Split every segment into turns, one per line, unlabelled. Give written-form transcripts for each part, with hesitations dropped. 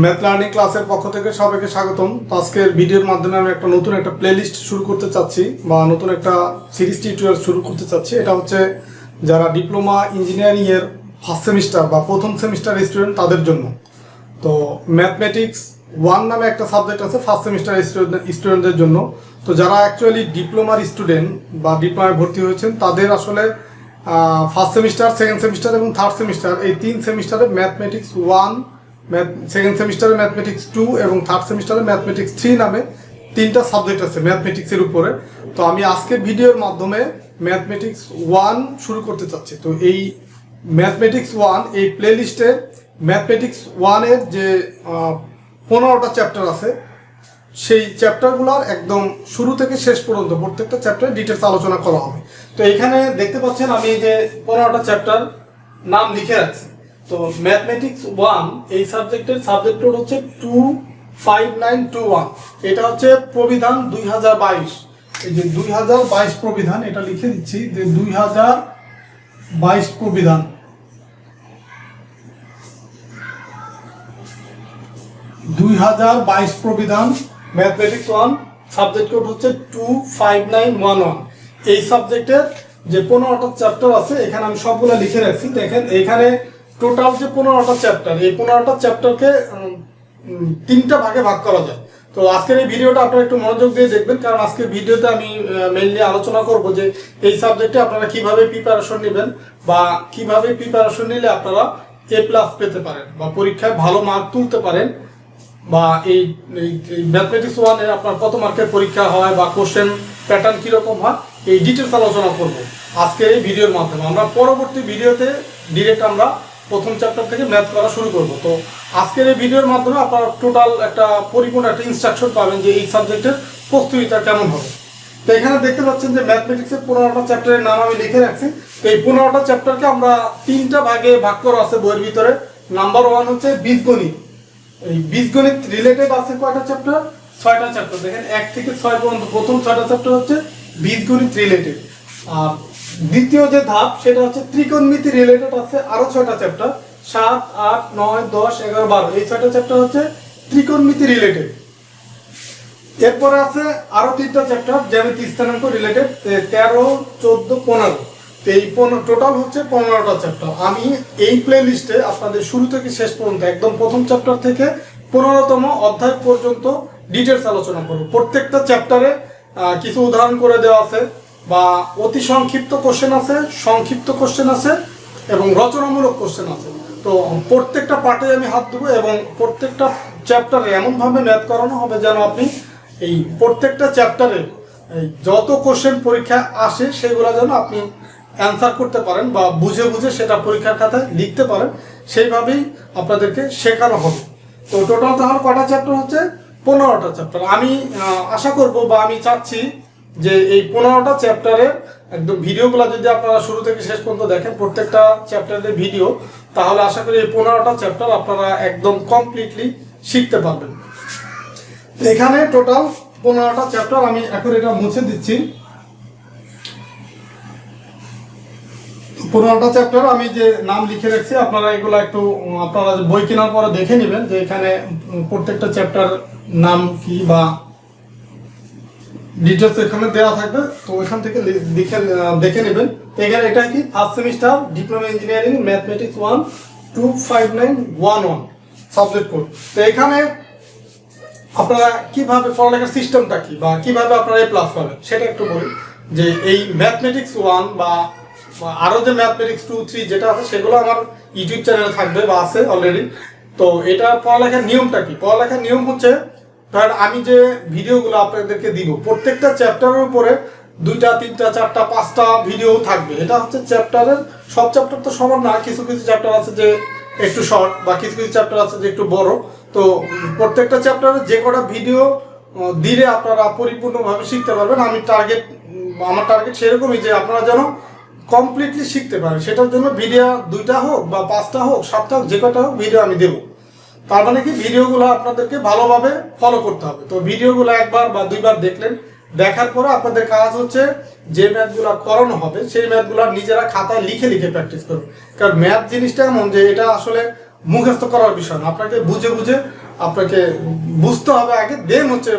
Math learning ক্লাসের পক্ষ থেকে সবাইকে স্বাগতম। আজকের ভিডিওর মাধ্যমে আমি নতুন একটা প্লেলিস্ট শুরু করতে চাচ্ছি বা নতুন একটা সিরিজ টিউটোরিয়াল শুরু করতে চাচ্ছি। এটা হচ্ছে যারা ডিপ্লোমা ইঞ্জিনিয়ারিং এর ফার্স্ট সেমিস্টার বা প্রথম সেমিস্টার স্টুডেন্ট তাদের জন্য। তো ম্যাথমেটিক্স 1 নামে একটা সাবজেক্ট আছে ফার্স্ট সেমিস্টার স্টুডেন্টদের জন্য। তো যারা অ্যাকচুয়ালি ডিপ্লোমার স্টুডেন্ট বা ডিপ্লোমায় ভর্তি হয়েছেন তাদের আসলে ফার্স্ট সেমিস্টার, সেকেন্ড সেমিস্টার এবং থার্ড সেমিস্টার এই 3 সেমিস্টারে ম্যাথমেটিক্স 1, সেকেন্ড সেমিস্টারে ম্যাথমেটিক্স 2 এবং থার্ড সেমিস্টারে ম্যাথমেটিক্স 3 নামে 3টা সাবজেক্ট আছে ম্যাথমেটিক্সের উপরে। তো আমি আজকের ভিডিওর মাধ্যমে ম্যাথমেটিক্স 1 শুরু করতে চাচ্ছি। তো এই ম্যাথমেটিক্স 1 এই প্লে লিস্টে ম্যাথমেটিক্স 1-এর যে 15টা চ্যাপ্টার আছে সেই চ্যাপ্টারগুলোর একদম শুরু থেকে শেষ পর্যন্ত প্রত্যেকটা চ্যাপ্টারে ডিটেলস আলোচনা করা হবে। তো এখানে দেখতে পাচ্ছেন আমি এই যে 15টা চ্যাপ্টার নাম লিখে রাখছি। তো ম্যাথমেটিক্স 1 এই সাবজেক্টের সাবজেক্ট কোড হচ্ছে 25921। এটা হচ্ছে প্রবিধান 2022। এই যে 2022 প্রবিধান, এটা লিখে দিচ্ছি যে 2022 প্রবিধান। প্রবিধান ম্যাথমেটিক্স 1 সাবজেক্ট কোড হচ্ছে 25911। এই সাবজেক্টের যে 15টা চ্যাপ্টার আছে এখানে আমি সবগুলো লিখে রাখছি। দেখেন এখানে টোটাল যে 15টা চ্যাপ্টার, এই 15টা চ্যাপ্টারকে 3টা ভাগে ভাগ করা যায়। তো আজকের এই ভিডিওটা আপনারা একটু মনোযোগ দিয়ে দেখবেন, কারণ আজকের ভিডিওতে আমি মেইনলি আলোচনা করব যে এই সাবজেক্টে আপনারা কিভাবে প্রিপারেশন নেবেন বা কিভাবে প্রিপারেশন নিলে আপনারা A+ পেতে পারেন বা পরীক্ষায় ভালো মার্ক তুলতে পারেন, বা এই ম্যাথমেটিক্স 1-এর আপনার কত মার্কের পরীক্ষা হয় বা কোশ্চেন প্যাটার্ন কীরকম হয় এই ডিটেলস আলোচনা করব আজকের এই ভিডিওর মাধ্যমে। আমরা পরবর্তী ভিডিওতে ডিরেক্ট আমরা প্রথম চ্যাপ্টার থেকে ম্যাথ করা শুরু করব। তো আজকের এই ভিডিওর মাধ্যমে আপনারা টোটাল একটা পরিপূর্ণ একটা ইনস্ট্রাকশন পাবেন যে এই সাবজেক্টের প্রস্তুতিটা কেমন হবে। তো এখানে দেখতে পাচ্ছেন যে ম্যাথমেটিক্সের 15টা চ্যাপ্টারের নাম আমি লিখে রাখছি। তো এই 15টা চ্যাপ্টারকে আমরা 3টা ভাগে ভাগ করা আছে বইয়ের ভিতরে। নাম্বার 1 হচ্ছে বীজগণিত। এই বীজগণিত রিলেটেড আছে কয়টা চ্যাপ্টার? 6টা চ্যাপ্টার। দেখেন 1 থেকে 6 পর্যন্ত প্রথম 6টা চ্যাপ্টার হচ্ছে বীজগণিত রিলেটেড। আর দ্বিতীয় যে ধাপ সেটা হচ্ছে ত্রিকোণমিতি রিলেটেড আছে আরো 6টা চ্যাপ্টার, 7, 8, 9, 10, 11, 12 এই 6টা চ্যাপ্টার হচ্ছে ত্রিকোণমিতি রিলেটেড। এরপরে আছে আরো 3টা চ্যাপ্টার জ্যামিতি স্থানাঙ্ক রিলেটেড, 13, 14, 15। তো এই টোটাল হচ্ছে 15টা চ্যাপ্টার। আমি এই প্লে লিস্টে আপনাদের শুরু থেকে শেষ পর্যন্ত একদম প্রথম চ্যাপ্টার থেকে 15তম অধ্যায় পর্যন্ত ডিটেলস আলোচনা করব। প্রত্যেকটা চ্যাপ্টারে কিছু উদাহরণ করে দেওয়া আছে বা অতি সংক্ষিপ্ত কোশ্চেন আছে, সংক্ষিপ্ত কোশ্চেন আছে এবং রচনামূলক কোশ্চেন আছে। তো প্রত্যেকটা পার্টে আমি হাত দেবো এবং প্রত্যেকটা চ্যাপ্টারে এমনভাবে ম্যাথ করানো হবে যেন আপনি এই প্রত্যেকটা চ্যাপ্টারে যত কোশ্চেন পরীক্ষা আসে সেগুলো যেন আপনি অ্যান্সার করতে পারেন বা বুঝে বুঝে সেটা পরীক্ষার খাতায় লিখতে পারেন, সেইভাবেই আপনাদেরকে শেখানো হবে। তো টোটাল তাহলে কটা চ্যাপ্টার হচ্ছে? 15টা চ্যাপ্টার। আমি আশা করব বা আমি চাচ্ছি যে এই 15টা চ্যাপ্টারের একদম ভিডিওগুলো যদি আপনারা শুরু থেকে শেষ পর্যন্ত দেখেন প্রত্যেকটা চ্যাপ্টারের ভিডিও, তাহলে আশা করি এই 15টা চ্যাপ্টার আপনারা একদম কমপ্লিটলি শিখতে পারবেন। এখানে টোটাল 15টা চ্যাপ্টার। আমি এখন এটা মুছে দিচ্ছি। 15টা চ্যাপ্টার আমি যে নাম লিখে রাখছি আপনারা এগুলো একটু আপনারা বই কেনার পরে দেখে নেবেন যে এখানে প্রত্যেকটা চ্যাপ্টার নাম কি বা ডিটেলস এখানে দেওয়া থাকবে। তো এখান থেকে দেখে নেবেন। এখানে এটা কি first semester diploma engineering mathematics 1 25911 subject code. তো এখানে আপনারা কিভাবে পড়ালেখার সিস্টেমটা কি বা কিভাবে আপনারা A+ পাবেন সেটা একটু বলি। যে এই ম্যাথমেটিক্স 1 বা আরো যে ম্যাথমেটিক্স 2, 3 যেটা আছে সেগুলো আমার ইউটিউব চ্যানেলে থাকবে বা আছে অলরেডি। তো এটা পড়ালেখার নিয়মটা কি? পড়ালেখার নিয়ম হচ্ছে ধরেন আমি যে ভিডিওগুলো আপনাদেরকে দিব প্রত্যেকটা চ্যাপ্টারের উপরে 2টা 3টা 4টা 5টা ভিডিও থাকবে। এটা হচ্ছে চ্যাপ্টারের, সব চ্যাপ্টার তো সমান না, কিছু কিছু চ্যাপ্টার আছে যে একটু শর্ট বা কিছু কিছু চ্যাপ্টার আছে যে একটু বড়। তো প্রত্যেকটা চ্যাপ্টারে যে কটা ভিডিও দিলে আপনারা পরিপূর্ণভাবে শিখতে পারবেন। আমার টার্গেট সেরকমই যে আপনারা যেন কমপ্লিটলি শিখতে পারেন। সেটার জন্য ভিডিও 2টা হোক বা 5টা হোক 7টা হোক যে কটা হোক ভিডিও আমি দেবো। তার মানে কি ভিডিওগুলো আপনাদেরকে ভালোভাবে ফলো করতে হবে। তো ভিডিওগুলো একবার বা 2বার দেখলেন, দেখার পরে আপনাদের কাজ হচ্ছে যে ম্যাথগুলো করানো হবে সেই ম্যাথগুলো নিজেরা খাতায় লিখে লিখে প্র্যাকটিস করুন। কারণ ম্যাথ জিনিসটা এমন যে এটা আসলে মুখস্থ করার বিষয় না, আপনাকে বুঝে বুঝে আপনাকে বুঝতে হবে আগে, দেন হচ্ছে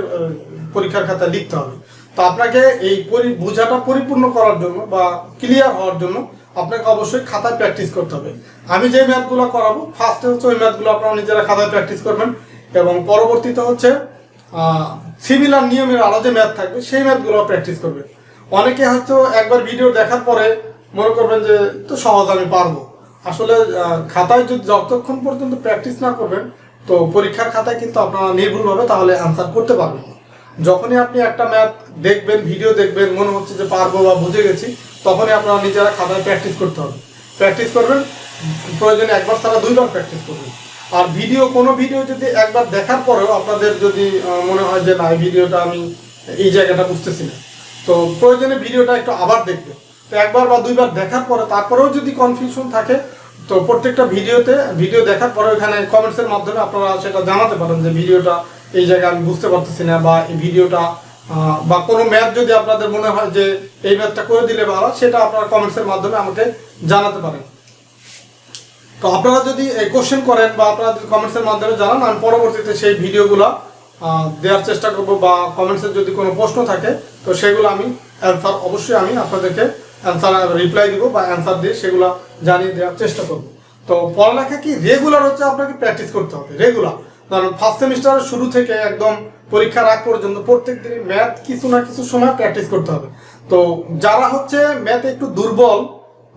পরীক্ষার খাতায় লিখতে হবে। তো আপনাকে এই বোঝাটা পরিপূর্ণ করার জন্য বা ক্লিয়ার হওয়ার জন্য আপনাকে অবশ্যই খাতায় প্র্যাকটিস করতে হবে। আমি যে ম্যাথগুলো করাবো ফার্স্টে হচ্ছে ওই ম্যাথগুলো আপনারা নিজেরা খাতায় প্র্যাকটিস করবেন, এবং পরবর্তীতে হচ্ছে সিমিলার নিয়মের আরও যে ম্যাথ থাকবে সেই ম্যাথগুলো প্র্যাকটিস করবেন। অনেকে হয়তো একবার ভিডিও দেখার পরে মনে করবেন যে তো সহজ আমি পারবো। আসলে খাতায় যদি যতক্ষণ পর্যন্ত প্র্যাকটিস না করবেন তো পরীক্ষার খাতায় কিন্তু আপনারা নির্ভুলভাবে তাহলে অ্যান্সার করতে পারবেন না। যখনই আপনি একটা ম্যাথ দেখবেন, ভিডিও দেখবেন, মনে হচ্ছে যে পারবো বা বুঝে গেছি, তখনই আপনারা নিজেরা খাতায় প্র্যাকটিস করতে হবে। প্র্যাকটিস করবেন, প্রয়োজনে একবার ছাড়া দুইবার প্র্যাকটিস করবেন। আর কোনো ভিডিও যদি একবার দেখার পরেও আপনাদের যদি মনে হয় যে না এই ভিডিওটা আমি এই জায়গাটা বুঝতেছি না, তো প্রয়োজনে ভিডিওটা একটু আবার দেখবেন। তো একবার বা দুইবার দেখার পরে তারপরেও যদি কনফিউশন থাকে তো প্রত্যেকটা ভিডিও দেখার পরে ওখানে কমেন্টসের মাধ্যমে আপনারা সেটা জানাতে পারেন যে ভিডিওটা এই জায়গায় আমি বুঝতে পারতেছি না, বা এই ভিডিওটা বা কোনো ম্যাথ যদি আপনাদের মনে হয় যে এই ম্যাথটা করে দিলে ভালো, সেটা আপনারা কমেন্টসের মাধ্যমে আমাকে জানাতে পারেন। তো আপনারা যদি এই কোশ্চেন করেন বা আপনারা যদি কমেন্টসের মাধ্যমে জানান, আমি পরবর্তীতে সেই ভিডিওগুলো দেওয়ার চেষ্টা করব, বা কমেন্টসের যদি কোনো প্রশ্ন থাকে তো সেগুলো আমি অ্যান্সার অবশ্যই আমি আপনাদেরকে অ্যান্সার রিপ্লাই দিব বা অ্যান্সার দিয়ে সেগুলো জানিয়ে দেওয়ার চেষ্টা করব। তো পড়ালেখা কি রেগুলার হচ্ছে আপনাকে প্র্যাকটিস করতে হবে, রেগুলার। কারণ ফার্স্ট সেমিস্টারের শুরু থেকে একদম পরীক্ষার আগ পর্যন্ত প্রত্যেক দিনই ম্যাথ কিছু না কিছু সময় প্র্যাকটিস করতে হবে। তো যারা হচ্ছে ম্যাথে একটু দুর্বল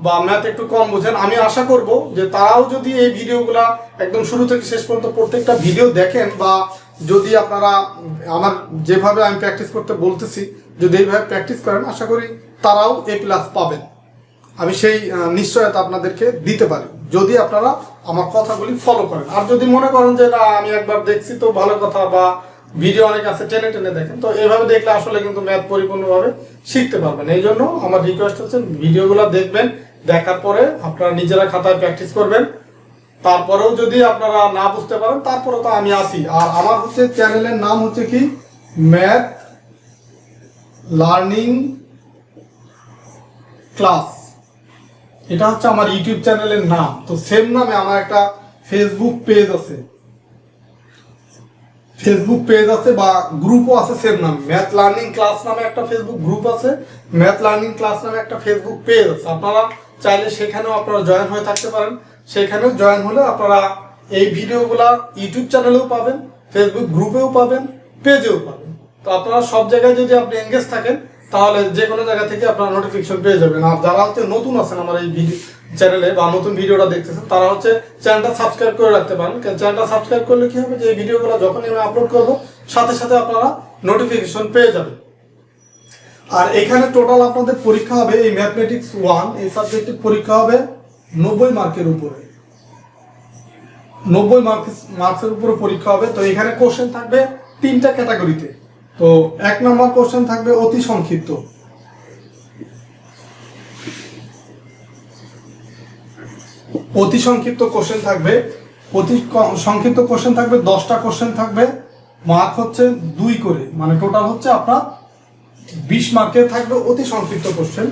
বা ম্যাথ একটু কম বুঝেন, আমি আশা করব যে তারাও যদি এই ভিডিওগুলা একদম শুরু থেকে শেষ পর্যন্ত প্রত্যেকটা ভিডিও দেখেন, বা যদি আপনারা আমার যেভাবে আমি প্র্যাকটিস করতে বলতেছি যদি এইভাবে প্র্যাকটিস করেন, আশা করি তারাও A+ পাবেন। আমি সেই নিশ্চয়তা আপনাদেরকে দিতে পারি যদি আপনারা আমার কথাগুলি ফলো করেন। আর যদি মনে করেন যে না আমি একবার দেখছি তো ভালো কথা, বা ভিডিও অনেক আছে টেনে টেনে দেখেন, তো এইভাবে দেখলে আসলে কিন্তু ম্যাথ পরিপূর্ণভাবে শিখতে পারবেন। এই জন্য আমার রিকোয়েস্ট হচ্ছে ভিডিওগুলো দেখবেন, দেখার পরে আপনারা নিজেরা খাতায় প্র্যাকটিস করবেন। তারপরেও যদি আপনারা না বুঝতে পারেন তারপরে তো আমি আসি। আর আমার হচ্ছে চ্যানেলের নাম হচ্ছে কি ম্যাথ লার্নিং ক্লাস, এটা হচ্ছে আমার ইউটিউব চ্যানেলের নাম। তো সেম নামে আমার একটা ফেসবুক পেজ আছে বা গ্রুপও আছে সেম নামে, ম্যাথ লার্নিং ক্লাস নামে একটা ফেসবুক গ্রুপ আছে, ম্যাথ লার্নিং ক্লাস নামে একটা ফেসবুক পেজ আছে। আপনারা চাইলে সেখানেও আপনারা জয়েন হয়ে থাকতে পারেন। সেখানেও জয়েন হলে আপনারা এই ভিডিওগুলা ইউটিউব চ্যানেলেও পাবেন, ফেসবুক গ্রুপেও পাবেন, পেজেও পাবেন। তো আপনারা সব জায়গায় যদি আপনি এঙ্গেজ থাকেন তাহলে যে কোনো জায়গা থেকে আপনারা নোটিফিকেশন পেয়ে যাবেন। আর যারা হচ্ছে নতুন আছেন আমার এই চ্যানেলে বা নতুন ভিডিওটা দেখতেছেন, তারা হচ্ছে চ্যানেলটা সাবস্ক্রাইব করে রাখতে পারেন। চ্যানেলটা সাবস্ক্রাইব করলে কি হবে যে এই ভিডিওগুলো যখনই আমি আপলোড করবো সাথে সাথে আপনারা নোটিফিকেশন পেয়ে যাবেন। আর এখানে টোটাল আপনাদের পরীক্ষা হবে এই ম্যাথমেটিক্স 1 এই সাবজেক্টের পরীক্ষা হবে 90 মার্কের উপরে, 90 মার্কসের উপরে পরীক্ষা হবে। তো এখানে কোশ্চেন থাকবে 3টা ক্যাটাগরিতে। তো 1 নম্বর কোশ্চেন থাকবে অতি সংক্ষিপ্ত, কোশ্চেন থাকবে, অতি সংক্ষিপ্ত কোশ্চেন থাকবে 10টা কোশ্চেন থাকবে, মার্ক হচ্ছে 2 করে, মানে টোটাল হচ্ছে আপনার 20 মার্কের থাকবে অতি সংক্ষিপ্ত কোশ্চেন।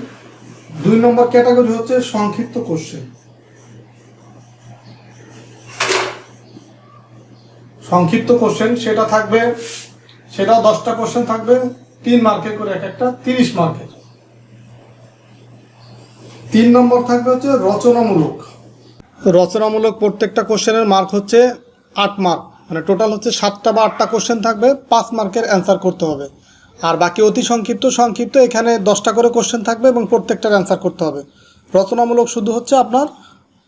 2 নম্বর ক্যাটাগরি হচ্ছে সংক্ষিপ্ত কোশ্চেন, সেটা থাকবে, সেটাও 10টা কোশ্চেন থাকবে, 3 মার্কের করে এক একটা, 30 মার্কের। 3 নম্বর থাকবে হচ্ছে রচনামূলক, প্রত্যেকটা কোশ্চেনের মার্ক হচ্ছে 8 মার্ক, মানে টোটাল হচ্ছে 7টা বা 8টা কোশ্চেন থাকবে, 5 মার্কের অ্যান্সার করতে হবে। আর বাকি অতি সংক্ষিপ্ত এখানে 10টা করে কোশ্চেন থাকবে এবং প্রত্যেকটার অ্যান্সার করতে হবে। রচনামূলক শুধু হচ্ছে আপনার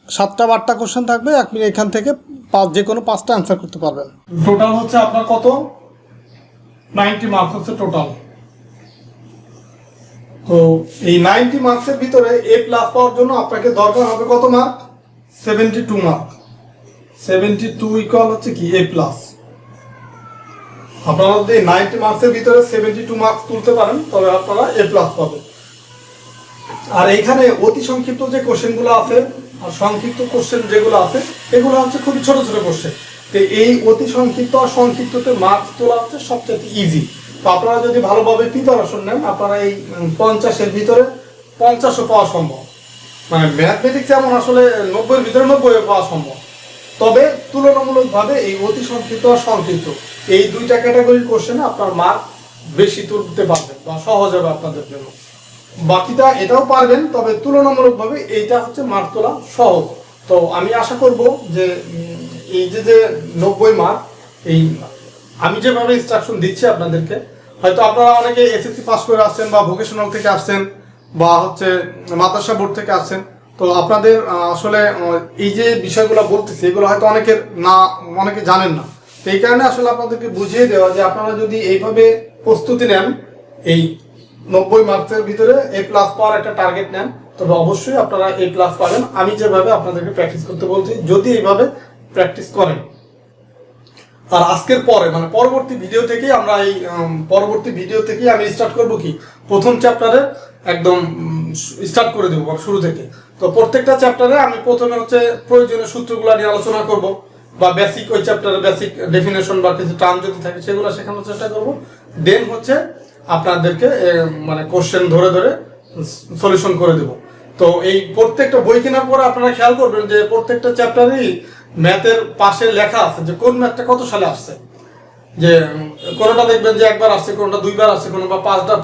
7টা বা 8টা কোশ্চেন থাকবে, আপনি এখান থেকে যে কোনো 5টা অ্যান্সার করতে পারবেন। টোটাল হচ্ছে আপনার কত 90 মার্কস হচ্ছে টোটাল। তো এই 90 মার্কসের ভিতরে A+ পাওয়ার জন্য আপনাকে দরকার হবে কত মার্ক? 72 মার্ক। 72 ইকুয়াল হচ্ছে কি A+। আপনারা যদি 90 মার্কসের ভিতরে 72 মার্কস তুলতে পারেন তবে আপনারা A+ পাবেন। আর এইখানে অতি সংক্ষিপ্ত যে কোশ্চেনগুলো আছে আর সংক্ষিপ্ত কোশ্চেন যেগুলো আছে এগুলো হচ্ছে খুবই ছোট ছোট কোশ্চেন। তো এই অতি সংক্ষিপ্ত আর সংক্ষিপ্ততে মার্কস তোলা হচ্ছে সবচেয়ে ইজি। তো আপনারা যদি ভালোভাবে প্রিপারেশন নেন আপনারা এই 50-এর ভিতরে 50ও পাওয়া সম্ভব। মানে ম্যাথমেটিক্স এমন আসলে 90-এর ভিতরে 90 পাওয়া সম্ভব। তবে তুলনামূলকভাবে এই অতি সংক্ষিপ্ত আর সংক্ষিপ্ত এই দুইটা ক্যাটাগরির কোশ্চেনে আপনার মার্ক বেশি তুলতে পারবেন বা সহজ হবে আপনাদের জন্য। বাকিটা এটাও পারবেন, তবে তুলনামূলকভাবে এইটা হচ্ছে মার্ক তোলা সহজ। তো আমি আশা করব যে এই যে 90 মার্ক, এই আমি যেভাবে ইনস্ট্রাকশন দিচ্ছি আপনাদেরকে, হয়তো আপনারা অনেকে এসএসসি পাস করে আসছেন বা ভোকেশনাল থেকে আসছেন বা হচ্ছে মাদ্রাসা বোর্ড থেকে আসছেন, তো আপনাদের আসলে এই যে বিষয়গুলো বলতেছি এগুলো হয়তো অনেকে জানেন না। তো এই কারণে আসলে আপনাদেরকে বুঝিয়ে দেওয়া যে আপনারা যদি এইভাবে প্রস্তুতি নেন, এই 90 মার্কসের ভিতরে A+ পাওয়ার একটা টার্গেট নেন, তবে অবশ্যই আপনারা A+ পাবেন। আমি যেভাবে আপনাদেরকে প্র্যাকটিস করতে বলছি, যদি এইভাবে প্র্যাকটিস করেন। আর আজকের পরে মানে পরবর্তী ভিডিও থেকেই আমি স্টার্ট করব কি, প্রথম চ্যাপ্টারে একদম স্টার্ট করে দেবো শুরু থেকে। তো প্রত্যেকটা চ্যাপ্টারে আমি প্রথমে হচ্ছে প্রয়োজনীয় সূত্রগুলো নিয়ে আলোচনা করব, বা বেসিক ওই চ্যাপ্টারে বেসিক ডেফিনেশন বা কিছু টার্ম যদি থাকে সেগুলো শেখানোর চেষ্টা করব। দেন হচ্ছে আপনাদেরকে মানে কোশ্চেন ধরে ধরে সলিউশন করে দেব। তো এই প্রত্যেকটা বই কেনার পরে আপনারা খেয়াল করবেন যে প্রত্যেকটা চ্যাপ্টারেই ম্যাথের পাশে লেখা আছে যে কোন ম্যাথটা কত সালে আসছে। যে কোনোটা দেখবেন যে একবার আসছে, কোনোটা দুইবার আসছে, কোনোটা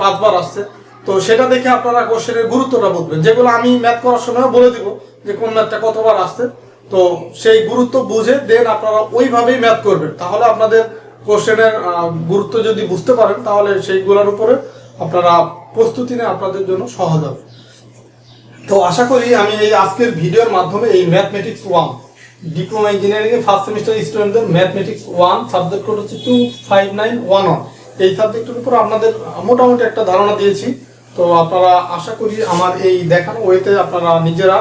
পাঁচবার আসছে। তো সেটা দেখে আপনারা কোশ্চেনের গুরুত্বটা বুঝবেন, যেগুলো আমি ম্যাথ করার সময় বলে দিব যে কোন ম্যাথটা কতবার আসছে। তো সেই গুরুত্ব বুঝে দেন আপনারা ওইভাবেই ম্যাথ করবেন। তাহলে আপনাদের কোশ্চেনের গুরুত্ব যদি বুঝতে পারেন, তাহলে সেইগুলোর উপরে আপনারা প্রস্তুতি নেওয়া আপনাদের জন্য সহজ হবে। তো আশা করি আমি এই আজকের ভিডিওর মাধ্যমে এই ম্যাথমেটিক্স 1 ডিপ্লোমা ইঞ্জিনিয়ারিং এর ফার্স্ট সেমিস্টার স্টুডেন্টদের ম্যাথমেটিক্স 1 সাবজেক্ট কোড হচ্ছে 25911, এই সাবজেক্টের উপর আপনাদের মোটামুটি একটা ধারণা দিয়েছি। তো আপনারা আশা করি আমার এই দেখানো ওয়েতে আপনারা নিজেরা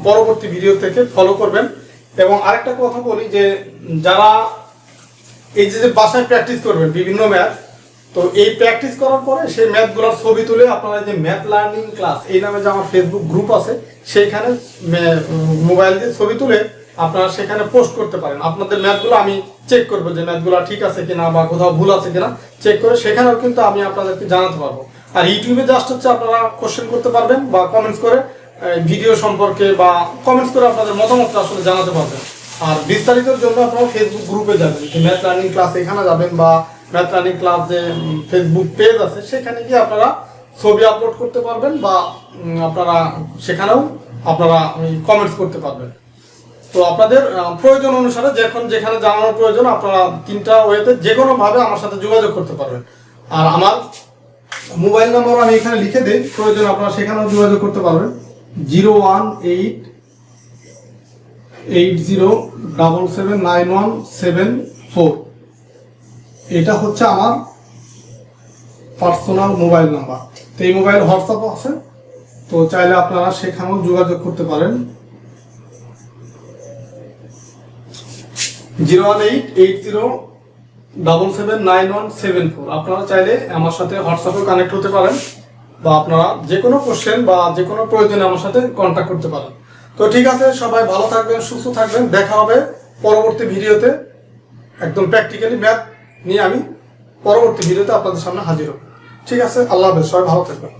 পরবর্তী ভিডিও থেকে ফলো করবেন। এবং আরেকটা কথা বলি যে যারা এই যে বাসায় প্র্যাকটিস করবেন বিভিন্ন ম্যাথ, তো এই প্র্যাকটিস করার পরে সেই ম্যাথগুলোর ছবি তুলে আপনারা যে ম্যাথ লার্নিং ক্লাস এই নামে যে আমার ফেসবুক গ্রুপ আছে সেইখানে মোবাইল দিয়ে ছবি তুলে আপনারা সেখানে পোস্ট করতে পারেন। আপনাদের ম্যাথগুলো আমি চেক করবো যে ম্যাথগুলো ঠিক আছে কিনা বা কোথাও ভুল আছে কিনা চেক করে সেখানেও কিন্তু আমি আপনাদেরকে জানাতে পারবো। আর ইউটিউবে জাস্ট হচ্ছে আপনারা কোশ্চেন করতে পারবেন বা কমেন্টস করে ভিডিও সম্পর্কে বা কমেন্টস করে আপনাদের মতামতটা আসলে জানাতে পারবেন। আর বিস্তারিতর জন্য আপনারা ফেসবুক গ্রুপে যাবেন, ম্যাথ লার্নিং ক্লাস এখানে যাবেন, বা ম্যাথ লার্নিং ক্লাস যে ফেসবুক পেজ আছে সেখানে গিয়ে আপনারা ছবি আপলোড করতে পারবেন, বা আপনারা সেখানেও আপনারা কমেন্টস করতে পারবেন। তো আপনাদের প্রয়োজন অনুসারে যখন যেখানে জানানোর প্রয়োজন আপনারা তিনটা ওয়েতে যে কোনোভাবে আমার সাথে যোগাযোগ করতে পারবেন। আর আমার মোবাইল নাম্বার আমি এখানে লিখে দিই, প্রয়োজন আপনারা সেখানেও যোগাযোগ করতে পারবেন। 01880779174, এটা হচ্ছে আমার পার্সোনাল মোবাইল নাম্বার। তো এই মোবাইল হোয়াটসঅ্যাপ আছে, তো চাইলে আপনারা সেখানেও যোগাযোগ করতে পারেন। 01880779174, আপনারা চাইলে আমার সাথে হোয়াটসঅ্যাপে কানেক্ট হতে পারেন, বা আপনারা যে কোনো কোশ্চেন বা যে কোনো প্রয়োজনে আমার সাথে কন্ট্যাক্ট করতে পারেন। তো ঠিক আছে, সবাই ভালো থাকবেন, সুস্থ থাকবেন। দেখা হবে পরবর্তী ভিডিওতে, একদম প্র্যাকটিক্যালি ম্যাথ নিয়ে আমি পরবর্তী ভিডিওতে আপনাদের সামনে হাজির হব। ঠিক আছে, আল্লাহ হাফেজ, সবাই ভালো থাকবেন।